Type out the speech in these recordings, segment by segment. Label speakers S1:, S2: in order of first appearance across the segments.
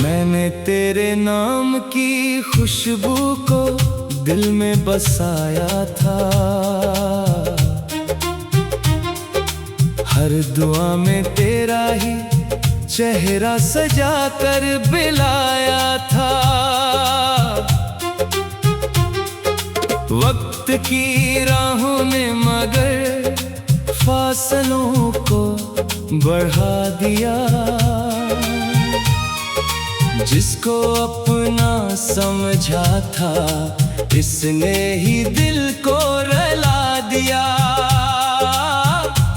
S1: मैंने तेरे नाम की खुशबू को दिल में बसाया था, हर दुआ में तेरा ही चेहरा सजा कर बिलाया था। वक्त की राहों ने मगर फासलों को बढ़ा दिया, जिसको अपना समझा था इसने ही दिल को रुला दिया।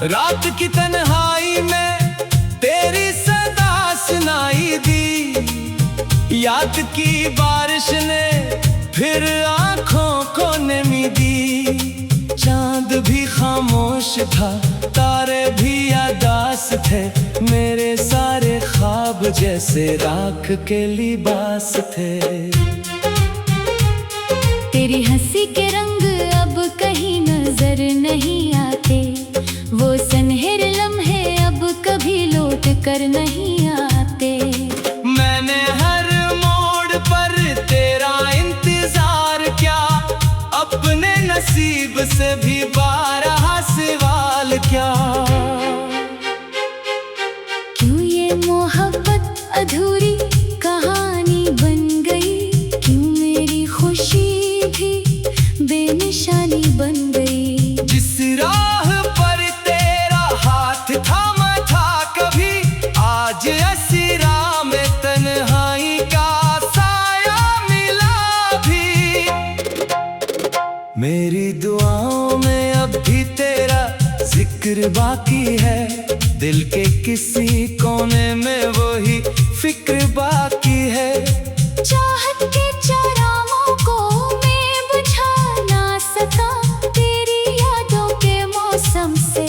S1: रात की तन्हाई में तेरी सदा सुनाई दी, याद की बारिश ने फिर आंखों को नमी दी। चांद भी खामोश था, तारे भी उदास थे, मेरे सारे ख्वाब जैसे राख के लिबास थे।
S2: तेरी हंसी के रंग अब कहीं नजर नहीं आते, वो सुनहरे लम्हे अब कभी लौट कर नहीं आते।
S1: मैंने हर मोड़ पर तेरा इंतजार किया, अपने नसीब से भी बारहा सवाल क्या।
S2: क्यों ये मोहब्बत अधूरी कहानी बन गई, क्यों मेरी खुशी भी बेनिशानी बन गई।
S1: जिस राह पर तेरा हाथ थामा था कभी, आज असीरा में तन्हाई का साया मिला भी। मेरी दुआओं में अब भी तेरा जिक्र बाकी है, दिल के किसी कोने में वही फिक्र बाकी है।
S2: चाहत के चरागों को मैं बुझा ना सका, तेरी यादों के मौसम से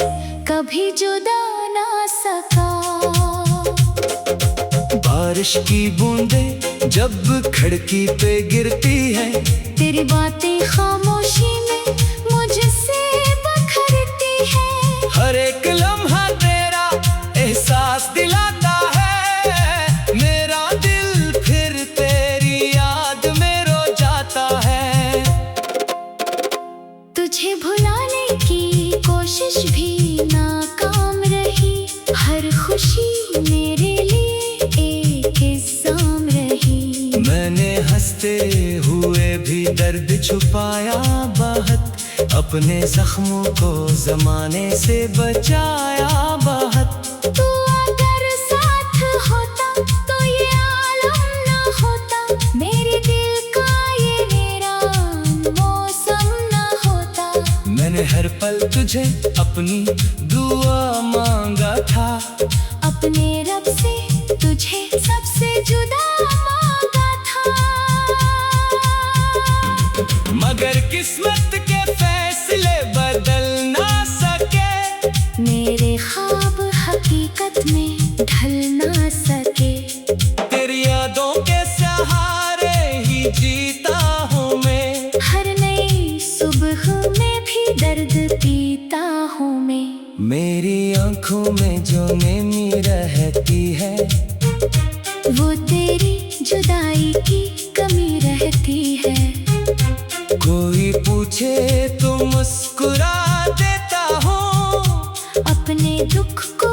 S2: कभी जुदा ना सका।
S1: बारिश की बूंदें जब खिड़की पे गिरती है,
S2: तेरी बातें खामोशी में मुझसे बखरती है।
S1: हर एक लम्हा तेरा एहसास दिलाता है, मेरा दिल फिर तेरी याद में रो जाता है।
S2: तुझे भुलाने की कोशिश भी नाकाम रही, हर खुशी मेरे लिए एक इल्जाम रही।
S1: मैंने हंसते हुए भी दर्द छुपाया बहुत, अपने जख्मों को जमाने से बचाया बहुत।
S2: तू अगर साथ होता तो ये आलम ना होता, मेरे दिल का ये वीरान मौसम ना होता।
S1: मैंने हर पल तुझे अपनी दुआ मांगा था,
S2: अपने रब से तुझे सबसे जुदा मांगा था।
S1: मगर किस्मत के फैसले बदल ना सके,
S2: मेरे ख्वाब हकीकत में ढल ना सके।
S1: तेरी यादों के सहारे ही जीता हूँ मैं,
S2: हर नई सुबह में भी दर्द पीता हूँ मैं।
S1: मेरी आंखों में जो नमी रहती है,
S2: वो तेरी जुदाई की कमी रहती है।
S1: कोई पूछे तो मुस्कुरा देता हूँ,
S2: अपने दुख को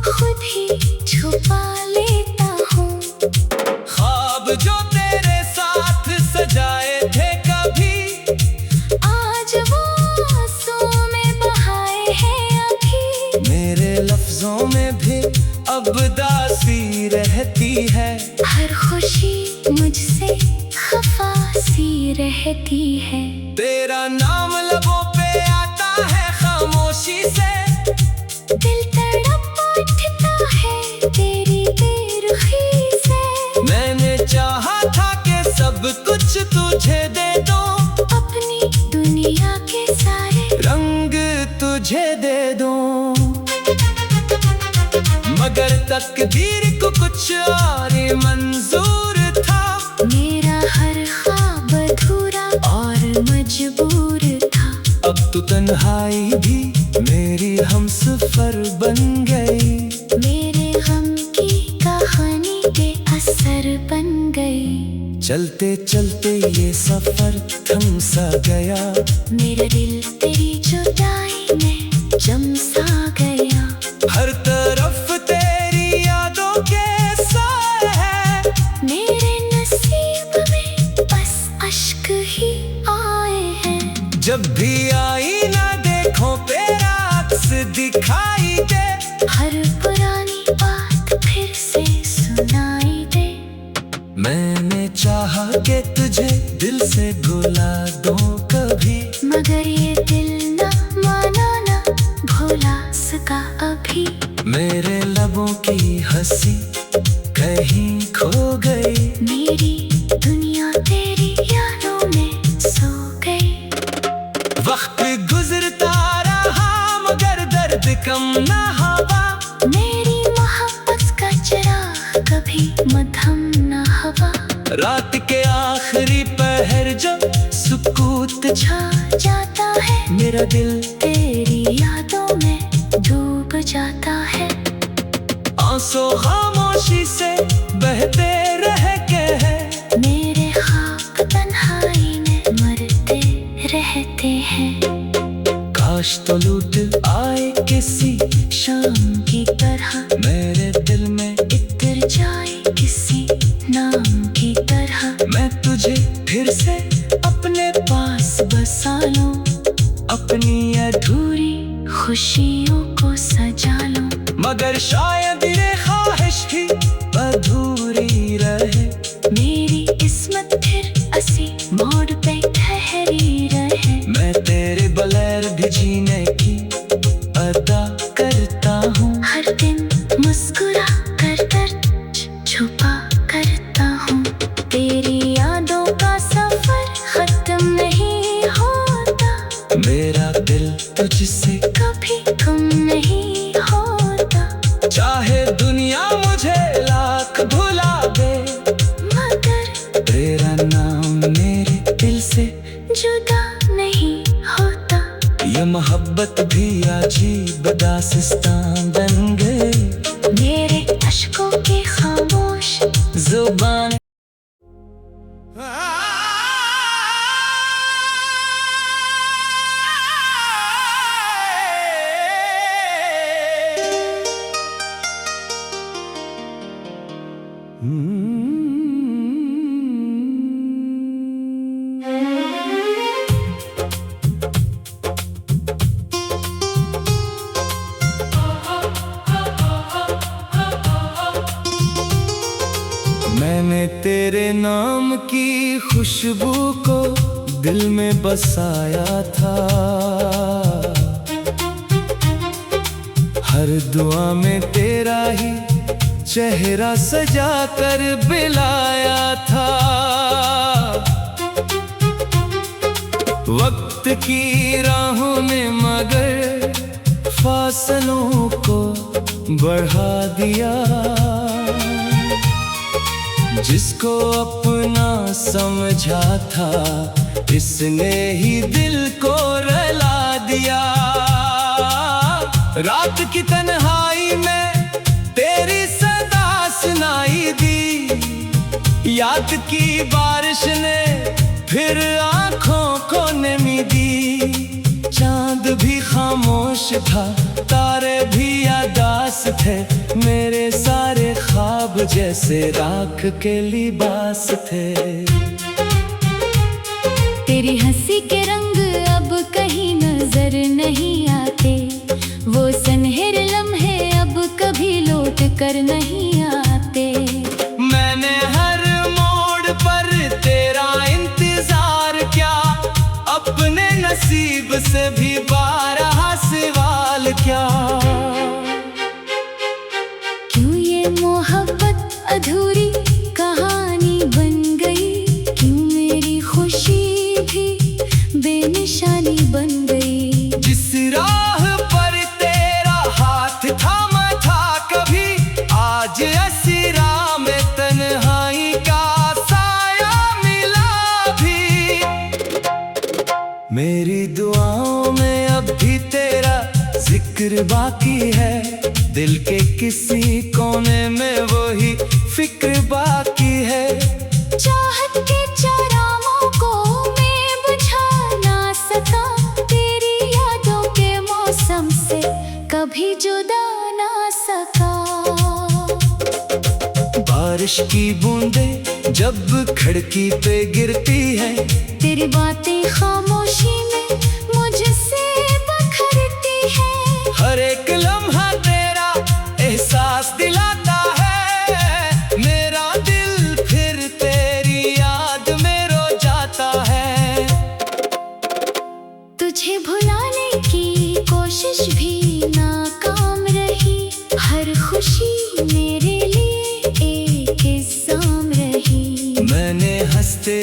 S2: खुद ही छुपा लेता हूँ।
S1: ख्वाब जो तेरे साथ सजाए थे कभी,
S2: आज वो आंसू में बहाए हैं अभी।
S1: मेरे लफ्जों में भी अब दासी रहती है,
S2: हर खुशी मुझसे खफा सी रहती है।
S1: तेरा नाम लबों पे आता है खामोशी से,
S2: दिल तड़प उठता है तेरी बेरुखी से।
S1: मैंने चाहा था कि सब कुछ तुझे दे दूं,
S2: अपनी दुनिया के सारे
S1: रंग तुझे दे दूं। मगर तकदीर को कुछ और ही मंजूर था,
S2: मेरा हर ख्वाब अधूरा और मजबूर था।
S1: अब तो तन्हाई भी मेरी हमसफर बन गई,
S2: मेरे गम की कहानी के असर बन गई।
S1: चलते चलते ये सफर थम सा गया,
S2: मेरा दिल तेरी जुदाई में जम सा गया।
S1: हर तरफ तेरी यादों के साए हैं,
S2: मेरे नसीब में बस अश्क ही आए हैं।
S1: जब भी आईना देखो तेरा अक्स दिखाई दे,
S2: हर पुरानी बात फिर से सुनाई दे।
S1: मैंने चाहा कि तुझे दिल से भुला दूं कभी,
S2: मगर ये दिल ना माना ना भुला सका अभी।
S1: मेरे लबों की हंसी कहीं खो गई,
S2: मेरी दुनिया तेरी यादों में सो गई।
S1: वक्त गुजरता रहा मगर दर्द कम ना हुआ,
S2: मेरी मोहब्बत का चिराग कभी मद्धम ना हवा।
S1: रात के आखिरी पहर जब सुकूत
S2: छा जाता है,
S1: मेरा दिल
S2: तेरी यादों में डूब जाता है।
S1: आंसू खामोशी से बहते रह के हैं,
S2: मेरे ख्वाब तन्हाई में मरते रहते हैं।
S1: काश तो लूट आए किसी शाम
S2: की तरह
S1: मेरे दिल में,
S2: इतर जाए किसी नाम की तरह।
S1: मैं तुझे फिर से अपने पास बसा लूं, अपनी अधूरी
S2: खुशियों को सजा लो।
S1: मगर शायद ये ख्वाहिश ही अधूरी रहे,
S2: मेरी किस्मत फिर असी मोड़ पे ठहरी रहे।
S1: मैं तेरे बगैर भी जीने की अदा करता हूँ,
S2: हर दिन मुस्कुरा कर दर्द छुपा करता हूँ। तेरी यादों का सफर खत्म नहीं होता,
S1: मेरा दिल तुझसे
S2: कभी गुम नहीं होता।
S1: चाहे दुनिया मुझे लाख भुला दे,
S2: मगर
S1: तेरा नाम मेरे दिल से
S2: जुदा नहीं होता।
S1: ये मोहब्बत भी अजीब दास्तां बन गई,
S2: मेरे अश्कों की खामोश
S1: जुबान मैंने तेरे नाम की खुशबू को दिल में बसाया था, हर दुआ में तेरा ही चेहरा सजा कर बिलाया था। वक्त की राहों ने मगर फासलों को बढ़ा दिया, जिसको अपना समझा था इसने ही दिल को रुला दिया। रात की तन्हाई में तेरी सदा सुनाई दी, याद की बारिश ने फिर आँखों को नमी दी। चांद भी खामोश था, तारे भी यादास थे, मेरे सारे ख्वाब जैसे राख के लिबास थे।
S2: तेरी हंसी के रंग अब कहीं नजर नहीं आते, वो सनहरे लम्हे अब कभी लौट कर नहीं आते।
S1: मैंने हर मोड़ पर तेरा इंतजार किया, अपने नसीब से भी बारहा सवाल क्या।
S2: क्यों ये मोहब्बत अधूरी कहानी बन गई, क्यों मेरी
S1: जिक्र बाकी है, दिल के किसी कोने में वही फिक्र बाकी है।
S2: चाहत के चरामों को मैं बुझा ना सका, तेरी यादों के मौसम से कभी जुदा ना सका।
S1: बारिश की बूंदें जब खिड़की पे गिरती है,
S2: तेरी बातें खामोशी में मुझसे बखरती है।
S1: हर एक लम्हा तेरा एहसास दिलाता है, मेरा दिल फिर तेरी याद में रो जाता है।
S2: तुझे भुलाने की कोशिश भी नाकाम रही, हर खुशी मेरे लिए एक इल्जाम रही।
S1: मैंने हंसते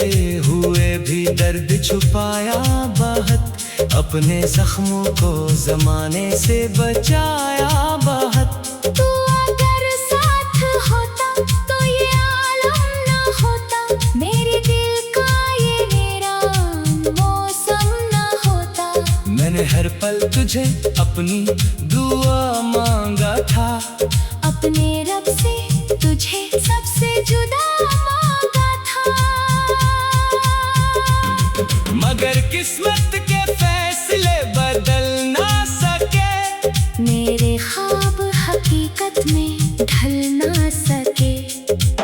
S1: हुए भी दर्द छुपाया बहुत, अपने जख्मों को जमाने से बचाया बहुत।
S2: तू अगर साथ होता तो ये आलम ना होता, मेरे दिल का ये मेरा मौसम ना होता।
S1: मैंने हर पल तुझे अपनी दुआ मांगा था,
S2: अपने रब से तुझे सबसे जुदा मांगा था।
S1: मगर किस्मत के फैसले बदल ना सके,
S2: मेरे ख्वाब हकीकत में ढल ना सके।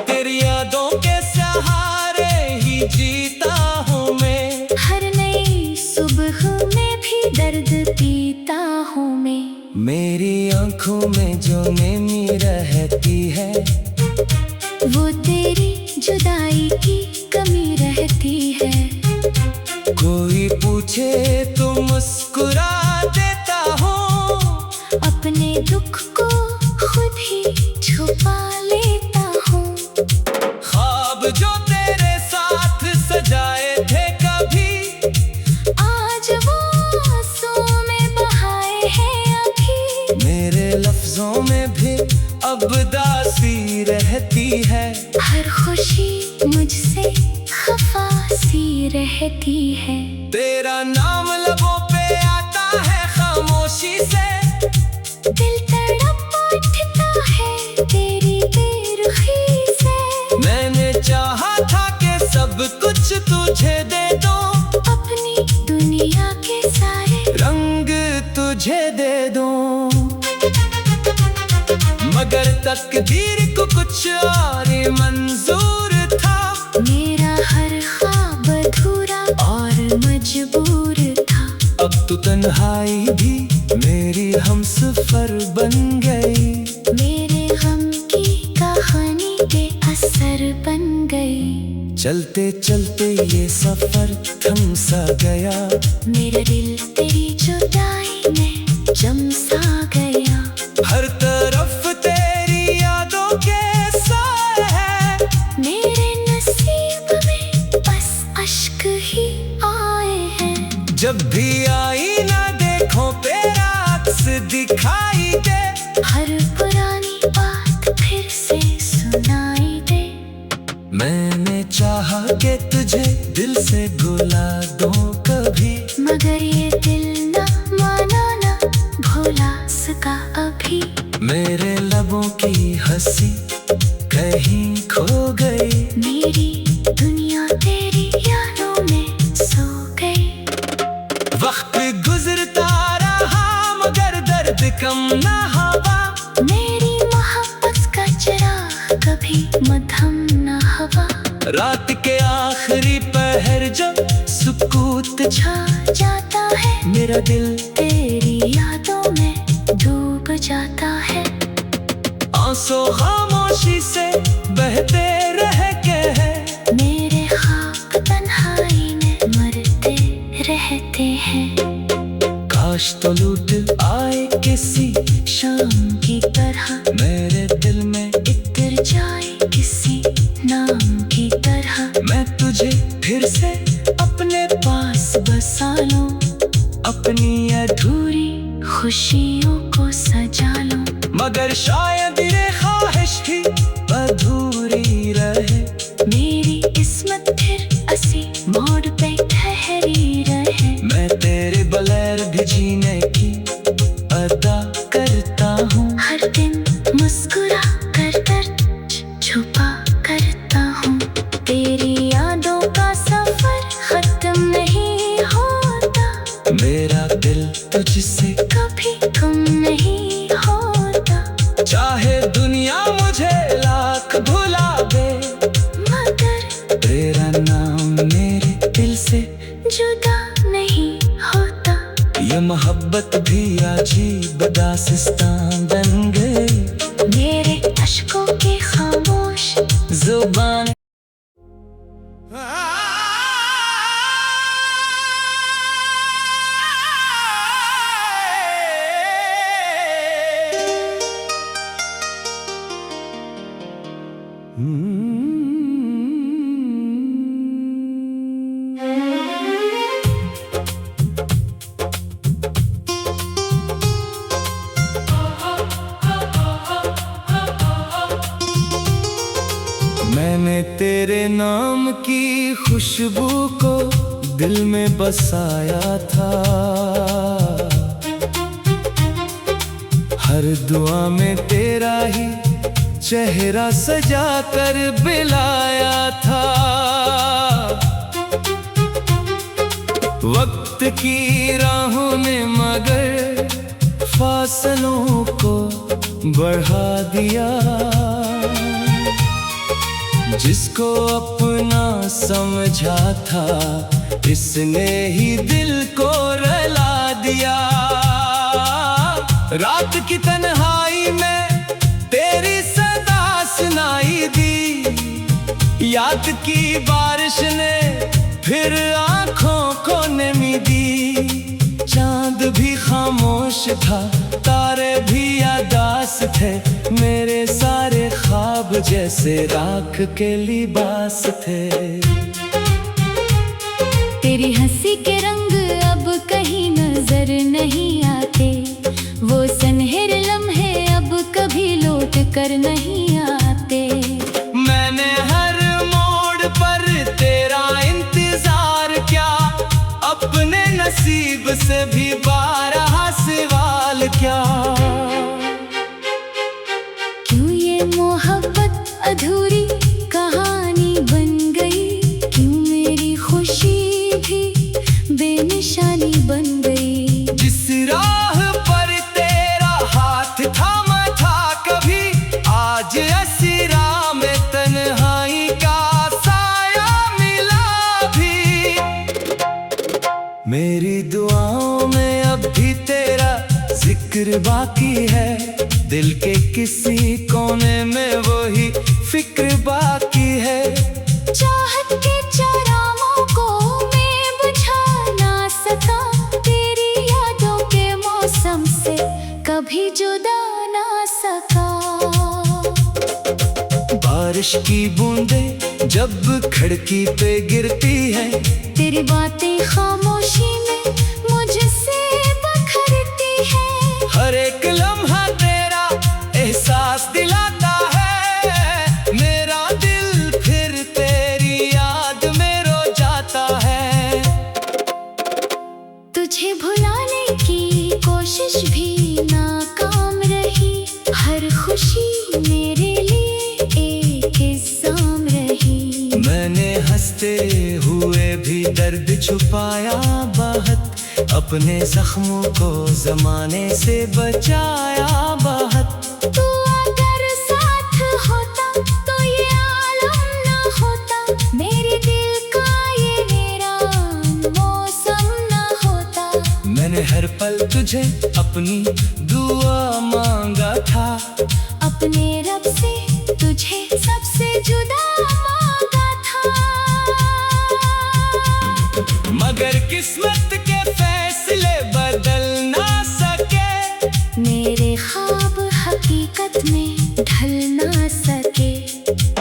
S1: तेरी यादों के सहारे ही जीता हूँ मैं,
S2: हर नई सुबह में भी दर्द पीता हूँ मैं।
S1: मेरी आंखों में जो नमी रहती है,
S2: वो तेरी जुदाई की कमी रहती है।
S1: कोई पूछे तो मुस्कुरा देता हूँ,
S2: अपने दुख को खुद ही छुपा लेता हूँ।
S1: ख्वाब जो तेरे साथ सजाए थे कभी,
S2: आज वो आंसू में बहाए हैं अभी।
S1: मेरे लफ्जों में भी अब दासी रहती है।
S2: हर खुशी मुझसे खफा सी रहती है।
S1: तेरा नाम लबों पे आता है खामोशी से,
S2: दिल तड़प उठता है तेरी बेरुखी से।
S1: मैंने चाहा था कि सब कुछ तुझे दे दो,
S2: अपनी दुनिया के सारे
S1: रंग तुझे दे दो। मगर तकदीर को कुछ और मंजूर था,
S2: मेरा हर ख्वाब अधूरा और मजबूर था।
S1: अब तो तन्हाई भी मेरी हमसफर बन गई,
S2: मेरे गम की कहानी बेअसर बन गई।
S1: चलते चलते ये सफर थम सा गया,
S2: मेरा दिल तेरी जुदाई में जम सा गया।
S1: हर तरफ तेरी यादों के साए हैं,
S2: मेरे नसीब में बस अश्क ही आए हैं।
S1: जब भी आई ना देखो तेरा अक्स दिखाई दे,
S2: हर पुरानी बात फिर से सुनाई दे।
S1: मैंने चाहा कि तुझे दिल से भुला दूं कभी,
S2: मगर ये दिल ना माना ना भुला सका अभी।
S1: मेरे लबों की हंसी कहीं खो गई,
S2: मेरी दुनिया तेरी यादों में सो गई।
S1: वक्त गुजरता रहा मगर दर्द कम ना हुआ,
S2: मेरी मोहब्बत का चिराग कभी मध्यम ना हवा।
S1: रात के आखिरी पहर जब सुकूत
S2: छा जाता है,
S1: मेरा दिल
S2: तेरी यादों में डूब जाता है।
S1: आंसू खामोशी से बहते रह के हैं,
S2: मेरे ख्वाब तन्हाई में मरते रहते हैं।
S1: काश तो लूट आए किसी
S2: शाम की तरह
S1: मेरे दिल में,
S2: इतर जाए किसी नाम की तरह।
S1: मैं तुझे फिर से अपने पास बसा लूं, अपनी अधूरी
S2: खुशियों को सजा लो।
S1: मगर शायद ये ख्वाहिश ही अधूरी रहे,
S2: मेरी किस्मत फिर असी मोड़ पे ठहरी रहे।
S1: मैं तेरे बगैर भी जीने की अदा तुझसे
S2: कभी कम नहीं होता।
S1: चाहे दुनिया मुझे लाख भुला दे,
S2: मगर
S1: तेरा नाम मेरे दिल से
S2: जुदा नहीं होता।
S1: ये मोहब्बत भी अजीब दास्तां बन गई,
S2: मेरे अश्कों की खामोश
S1: जुबान। मैंने तेरे नाम की खुशबू को दिल में बसाया था, हर दुआ में तेरा ही चेहरा सजा कर बिलाया था। वक्त की राहों ने मगर फासलों को बढ़ा दिया, जिसको अपना समझा था इसने ही दिल को रुला दिया। रात की तन्हाई में तेरी सदा सुनाई दी, याद की बारिश ने फिर आंखों को नमी दी। चांद भी खामोश था, तारे भी उदास थे, मेरे सारे ख्वाब जैसे राख के लिबास थे।
S2: तेरी हंसी के रंग अब कहीं नजर नहीं आते, वो सनहरे लम्हे अब कभी लौट कर नहीं आते।
S1: मैंने हर मोड़ पर तेरा इंतजार किया, अपने नसीब से भी बारहा सवाल क्या।
S2: क्यों ये मोहब्बत अधूरी कहानी बन गई, क्यों मेरी खुशी भी बेनिशानी बन गई।
S1: जिस राह पर तेरा हाथ थामा था कभी, आज ऐसी राह में तन्हाई का साया मिला भी। मेरी दुआओं में अब भी तेरा जिक्र बाकी है, दिल के किसी कोने में वही फिक्र बाकी है।
S2: चाहत के चरागों को मैं बुझा ना सका, तेरी यादों के मौसम से कभी जुदा ना सका।
S1: बारिश की बूंदें जब खिड़की पे गिरती है,
S2: तेरी बातें खामोशी में मुझसे बखरती है।
S1: हर एक लम्हा तेरा एहसास दिलाता है, मेरा दिल फिर तेरी याद में रो जाता है।
S2: तुझे भुलाने की कोशिश भी नाकाम रही, हर खुशी मेरे लिए एक इल्जाम रही।
S1: मैंने हंसते हुए भी दर्द छुपाया बहुत, अपने जख्मों को जमाने से बचाया बहुत।
S2: तू अगर साथ होता तो ये आलम ना होता, मेरे दिल का ये वीरान मौसम ना होता।
S1: मैंने हर पल तुझे अपनी दुआ मांगा था,
S2: अपने रब से तुझे सबसे जुदा मांगा था।
S1: मगर किस्मत के फैसले बदल ना सके,
S2: मेरे ख्वाब हकीकत में ढल ना सके।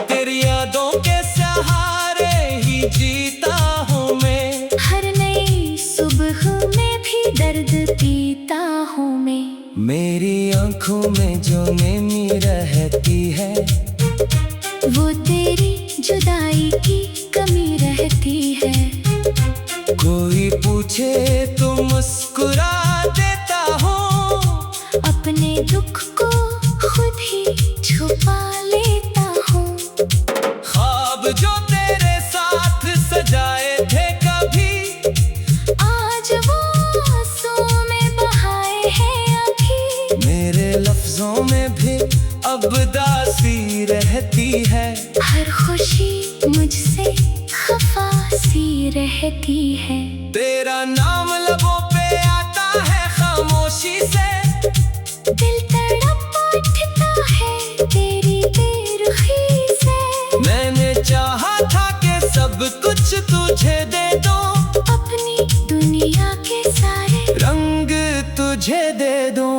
S1: तेरी यादों के सहारे ही जीता हूँ मैं,
S2: हर नई सुबह में भी दर्द पीता हूँ मैं।
S1: मेरी आंखों में जो नमी रहती है,
S2: वो तेरी जुदाई की कमी रहती है।
S1: कोई पूछे तो मुस्कुरा देता हूँ,
S2: अपने दुख को खुद ही छुपा लेता हूँ।
S1: ख्वाब जो तेरे साथ सजाए थे कभी,
S2: आज वो आंसुओं में बहा
S1: रहती है।
S2: हर खुशी मुझसे खफा सी रहती है।
S1: तेरा नाम लबों पे आता है खामोशी से,
S2: दिल तड़प उठता है तेरी बेरुखी से।
S1: मैंने चाहा था कि सब कुछ तुझे दे दो,
S2: अपनी दुनिया के सारे
S1: रंग तुझे दे दो,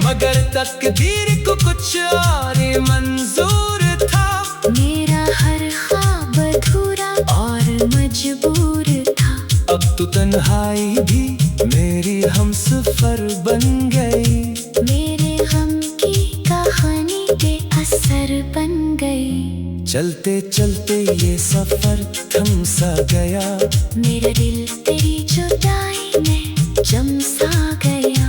S1: मगर तकदीर को कुछ और ही मंजूर था।
S2: मेरा हर ख्वाब अधूरा और मजबूर था।
S1: अब तो तन्हाई भी मेरी हमसफर बन गई,
S2: मेरे गम की कहानी बेअसर बन गई।
S1: चलते चलते ये सफर थम सा गया,
S2: मेरा दिल तेरी जुदाई में जम सा गया।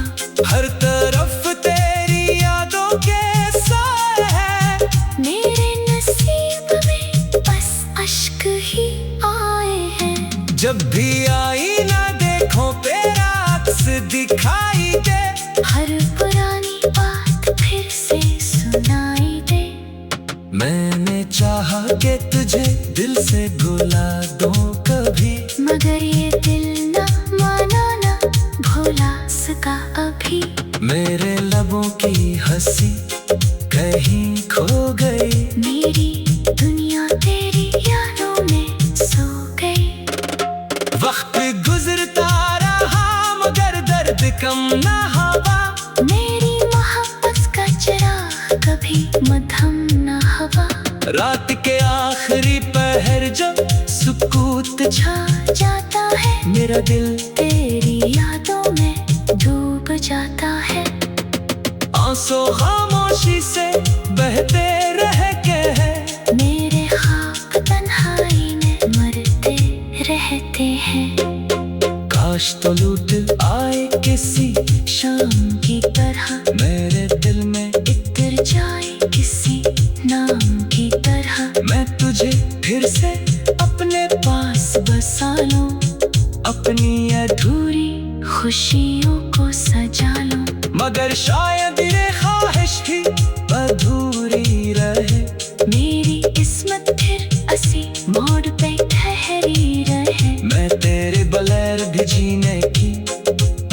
S1: हर तरफ तेरी यादों के साए हैं,
S2: मेरे नसीब में बस अश्क ही आए हैं।
S1: जब भी आईना देखो तेरा अक्स दिखाई दे,
S2: हर पुरानी बात फिर से सुनाई दे।
S1: मैंने चाहा कि तुझे दिल से भुला दूं कभी,
S2: मगर ये दिल ना माना ना भुला सका अभी।
S1: मेरे लबों की हंसी कहीं खो गई,
S2: मेरी दुनिया तेरी यादों में सो गई।
S1: वक्त गुजरता रहा मगर दर्द कम ना हवा,
S2: मेरी मोहब्बत का चिराग कभी मध्यम न हवा।
S1: रात के आखिरी पहर जब सुकूत
S2: छा जाता है
S1: मेरा दिल
S2: तेरी यादों में डूब जाता है।
S1: आंसू खामोशी से बहते रह के हैं,
S2: मेरे ख्वाब तन्हाई में मरते रहते हैं।
S1: काश तो लूट आए किसी
S2: शाम की तरह
S1: मेरे दिल में,
S2: इतर जाए किसी नाम की तरह।
S1: मैं तुझे फिर से अपने पास बसा लूं, अपनी अधूरी
S2: खुशियों को सजा लो।
S1: मगर शायद ये ख्वाहिश भी अधूरी रहे,
S2: मेरी किस्मत फिर असी मोड़ पे ठहरी रहे।
S1: मैं तेरे बगैर भी जीने की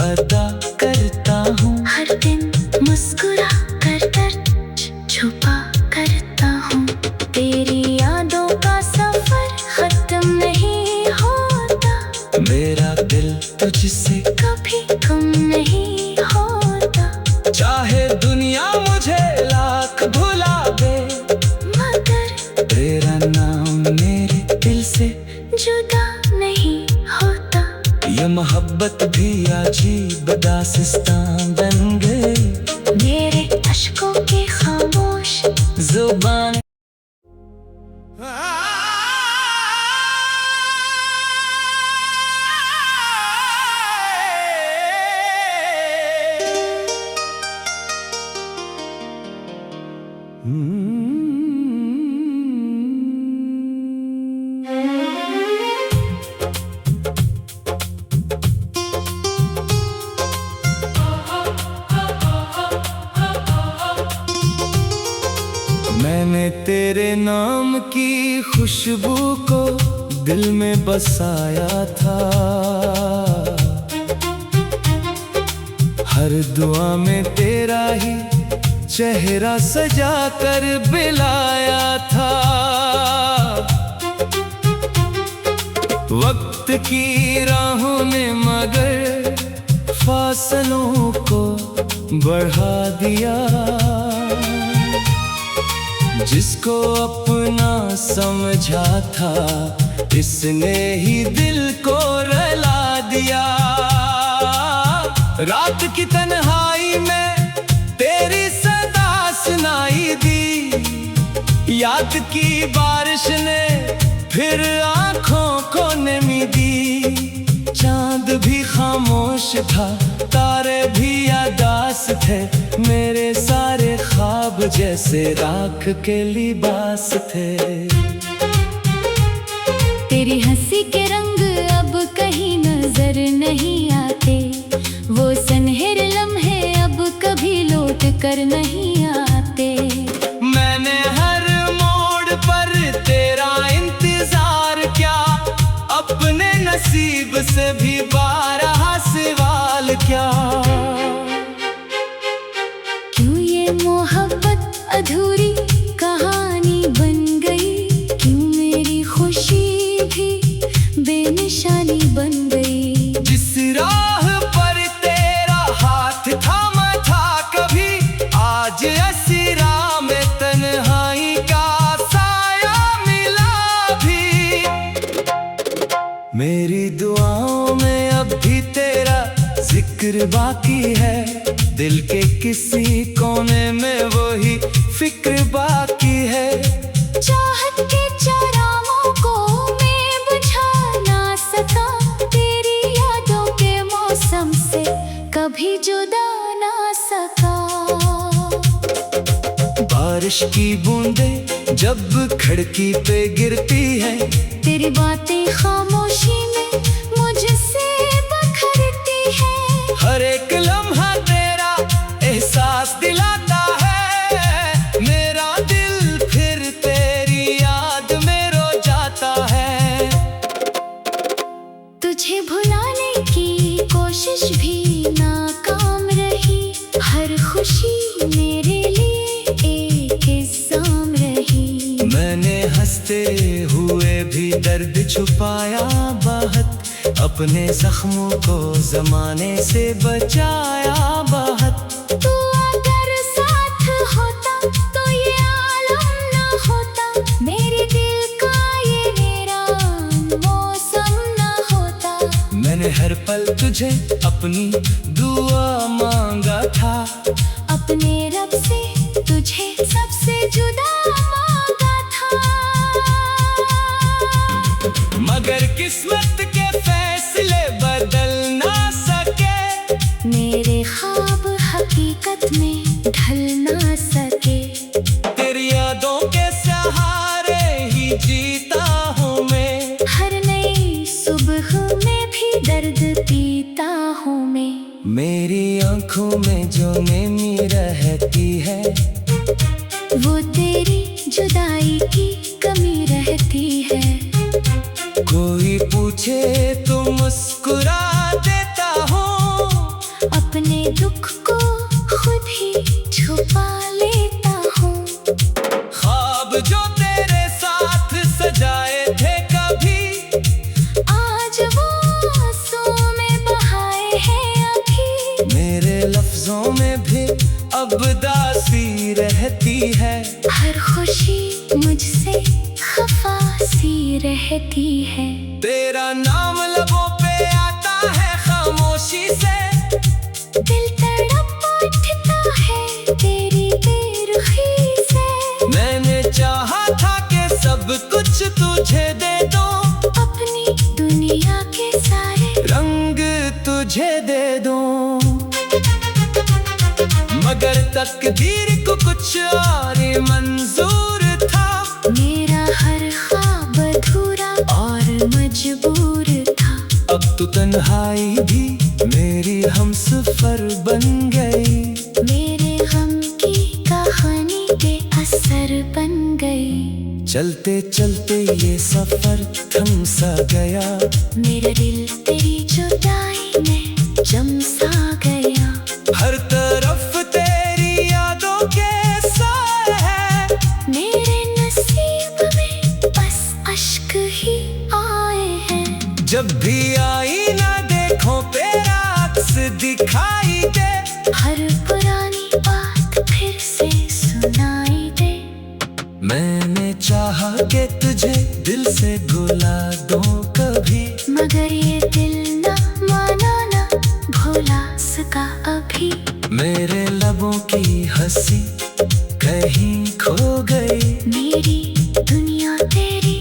S1: अदा करता हूँ,
S2: हर दिन मुस्कुरा कर दर्द छुपा करता हूँ। तेरी यादों का सफर खत्म नहीं होता,
S1: मेरा दिल तुझसे
S2: कभी गुम नहीं होता।
S1: चाहे दुनिया मुझे लाख भुला दे,
S2: मगर
S1: तेरा नाम मेरे दिल से
S2: जुदा नहीं होता।
S1: ये मोहब्बत भी अजीब दास्तां बन गई,
S2: मेरे अश्कों की खामोश
S1: जुबान मैंने तेरे नाम की खुशबू को दिल में बसाया था, हर दुआ में तेरा ही चेहरा सजा कर बिलाया था। वक्त की राहों ने मगर फासलों को बढ़ा दिया, जिसको अपना समझा था इसने ही दिल को रुला दिया। रात की तन्हाई में तेरी सदा सुनाई दी, याद की बारिश ने फिर आँखों को नमी दी। चांद भी खामोश था, तारे भी यादास थे, मेरे सारे ख्वाब जैसे राख के लिबास थे।
S2: तेरी हंसी के रंग अब कहीं नजर नहीं आते, वो सनहरे लम्हे अब कभी लौट कर नहीं आते।
S1: नसीब से भी 12 सवाल क्या।
S2: क्यों ये मोहब्बत अधूरी कहानी बन गई, क्यों मेरी खुशी भी बेनिशानी बन गई।
S1: जिस राह पर तेरा हाथ थामा था कभी, आज ऐसी राह में तन्हाई का साया मिला भी। मेरी दुआओं में अब भी तेरा जिक्र बाकी है, दिल के किसी कोने में वही फिक्र बाकी है।
S2: चाहत के चरामों को मैं बुझा ना सका, तेरी यादों के मौसम से कभी जुदा ना सका।
S1: बारिश की बूंदें जब खिड़की पे गिरती है,
S2: तेरी बातें खामोशी में मुझसे बखरती है।
S1: हर एक लम्हा तेरा एहसास दिलाता है, मेरा दिल फिर तेरी याद में रो जाता है।
S2: तुझे भुलाने की कोशिश भी नाकाम रही, हर खुशी मेरे लिए एक इल्जाम रही।
S1: मैंने हंसते हुए भी दर्द छुपाया बहुत, अपने जख्मों को जमाने से बचाया बहुत।
S2: तू अगर साथ होता तो ये आलम ना होता, मेरे दिल का ये वीरान मौसम ना होता।
S1: मैंने हर पल तुझे अपनी दुआ मांगा था,
S2: अपने रब से तुझे सबसे जुदा मांगा था।
S1: मगर किस्मत के फैसले बदल ना सके,
S2: मेरे ख्वाब हकीकत में ढल ना सके।
S1: तेरी यादों के सहारे ही जीता हूँ मैं,
S2: हर नई सुबह में भी दर्द पीता हूँ मैं।
S1: मेरी आंखों में जो नेमी रहती है,
S2: वो तेरी जुदाई की कमी रहती है।
S1: कोई पूछे तो मुस्कुरा देता हूँ,
S2: अपने दुख को खुद ही छुपा लेता हूँ।
S1: ख्वाब जो तेरे साथ सजाए थे कभी,
S2: आज वो आंसू में बहाए हैं अभी।
S1: मेरे लफ्जों में भी अब दासी रहती है।
S2: हर खुशी मुझसे खफा सी रहती है।
S1: तेरा नाम लबों पे आता है खामोशी से,
S2: दिल तड़प उठता है तेरी बेरुखी से।
S1: मैंने चाहा था कि सब कुछ तुझे दे दूं,
S2: अपनी दुनिया के सारे
S1: रंग तुझे दे दूं। मगर तकदीर को कुछ और ही मंजूर था,
S2: मेरा हर ख्वाब अधूरा और मजबूर था।
S1: अब तो तन्हाई भी मेरी हमसफर बन गई,
S2: मेरे गम की कहानी बेअसर बन गई।
S1: चलते चलते ये सफर थम सा गया,
S2: मेरा दिल तेरी जुदाई में जम सा गया।
S1: हर तरफ तेरी यादों के साए हैं,
S2: मेरे नसीब में बस अश्क ही आए हैं।
S1: जब भी आई ना देखो तेरा अक्स दिखाई दे,
S2: हर पुरानी बात फिर से सुनाई दे।
S1: मैंने चाहा कि तुझे दिल से भुला दूं कभी,
S2: मगर ये दिल ना माना ना भुला सका अभी।
S1: मेरे लबों की हंसी कहीं खो गई,
S2: मेरी दुनिया तेरी